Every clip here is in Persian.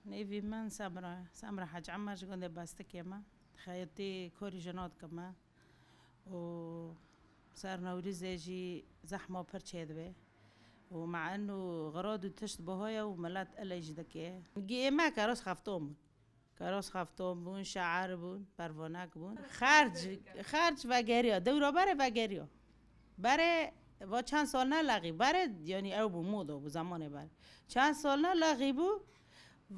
نيفي من سمرة حاج عمر جوندي باستك يما خيطي كوري جنات كما و صار نوريزي جي زحمة وبرشيد به ومع انه غراض تشت بهايا وملات الا يجدكيه جي ما كاروس خفتوم بون شعر بون پروانک بون خرج وگریا دورا بره وگریا بره و چند سال نه لغی بره یعنی او بو مودا بو زمانه بره چند سال نه لغی بو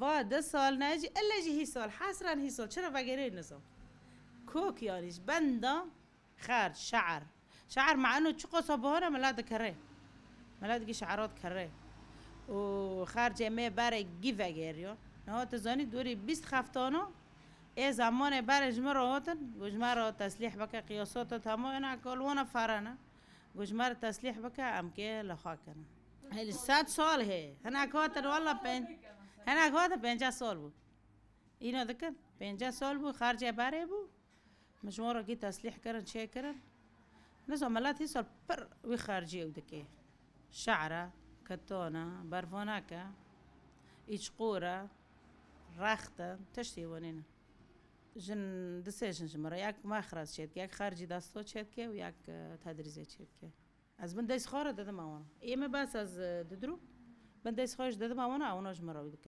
و 10 سال نجی الا جی هی سال حسرا هی سال چرا وگری نظام کوک یانیش بندا خرج شعر مع انه چقو صبهانه ملاد کره ملاد گی شعرات کره و خرج می بره گی وگریا نه تزانی دوری 20 خفتانو ای زمان بر جمره هاتن گجمره تسلیح بکه قیاسات تمام اینا کلونا فرانه گجمره تسلیح بکه ام که لخوا کنه هلی 100 سال هی هناك هاتن والله هناك هاتن 50 سال بود اینا دکن 50 سال بود خرج بره بود مجموعه کی تسلیح کردن چه کردن نزا ملات هی سال پر وی خارجی او دکه شعره کتانه برفانکه ایچ قوره رخته تشتی ونینه جن دسیشن جمره یک مخرج شد که یک خارجی دستو شد که و یک تدریزی شد که از من دیس خاره دادم آونا ایمه بس از ددرو من دیس خارج دادم آونا آونا جمره بود